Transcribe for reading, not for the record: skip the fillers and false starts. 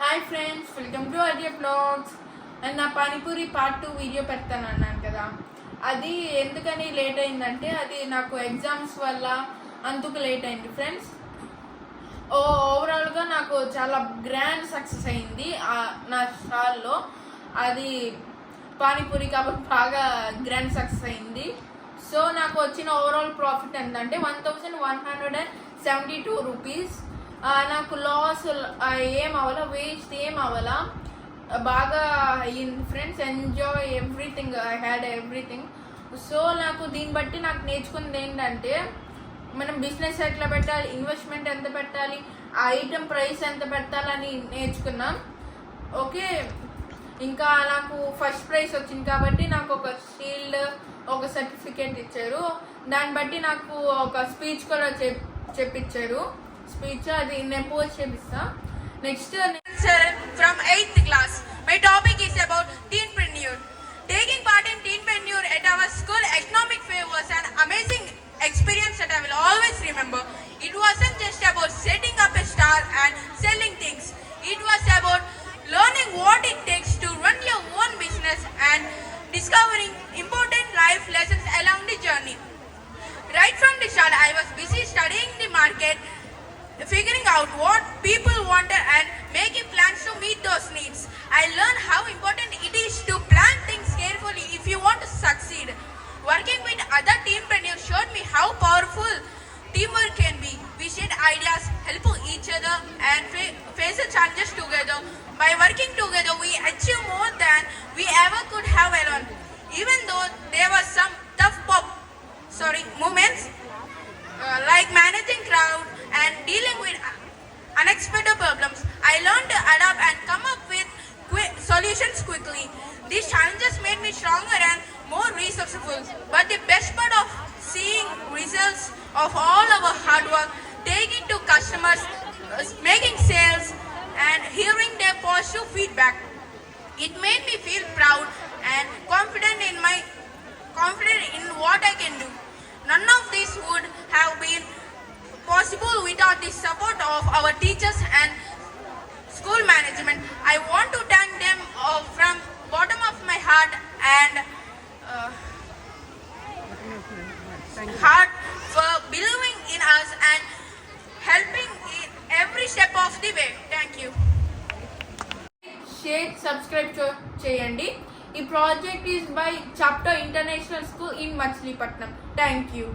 Hi friends, welcome to Arya blogs. And నా panipuri part 2 video పెడతాను అన్నాను కదా, అది ఎందుకని లేట్ అయిందంటే అది నాకు ఎగ్జామ్స్ వల్ల అందుకు లేట్ అయింది ఫ్రెండ్స్. ఓవరాల్గా నాకు చాలా గ్రాండ్ సక్సెస్ అయింది నా స్టాల్లో. అది పానీపూరి కాబట్టి బాగా గ్రాండ్ సక్సెస్ అయింది. సో నాకు వచ్చిన ఓవరాల్ ప్రాఫిట్ ఎంతంటే 1172 రూపీస్. నాకు లాస్ ఏం అవ్వాలా, వేస్ట్ ఏం అవ్వాలా, బాగా అయ్యింది friends. Enjoy everything, I had everything. So నాకు దీన్ని బట్టి నాకు నేర్చుకున్నది ఏంటంటే మనం బిజినెస్ ఎట్లా పెట్టాలి, ఇన్వెస్ట్మెంట్ ఎంత పెట్టాలి, ఆ ఐటెం ప్రైస్ ఎంత పెట్టాలని నేర్చుకున్నాం. ఓకే, ఇంకా నాకు ఫస్ట్ ప్రైజ్ వచ్చింది కాబట్టి నాకు ఒక షీల్డ్, ఒక సర్టిఫికేట్ ఇచ్చారు. దాన్ని బట్టి నాకు ఒక స్పీచ్ కూడా చెప్పించారు. స్పీచ్ అది నేను పోస్ట్ చేపిస్తా. Next from 8th class. My topic is about teenpreneur. Taking part in teenpreneur at our school economic fair was an amazing experience that I will always remember. It wasn't just about setting up a stall and selling things. It was about learning what it takes to run your own business and discovering important life lessons along the journey. Right from the start, I was busy studying the market, figuring out what people wanted and making plans to meet those needs. I learned how important it is to plan things carefully if you want to succeed. Working with other teenpreneurs showed me how powerful teamwork can be. We shared ideas, help each other and face the challenges together. By working together, we achieve more than we ever could have alone. Even though there were some tough moments, like managing crowd and dealing with unexpected problems, I learned to adapt and come up with solutions quickly. These challenges made me stronger and more resourceful. But the best part of seeing results of all our hard work, taking to customers, making sales and hearing their positive feedback, it made me feel proud and confident in what I can do. None of this would have been possible without the support of our teachers and school management. I want to thank them from bottom of my heart and for believing in us and helping in every step of the way. Thank you. Share, subscribe చేయండి. ఈ project is by chapter international school in Machilipatnam. Thank you.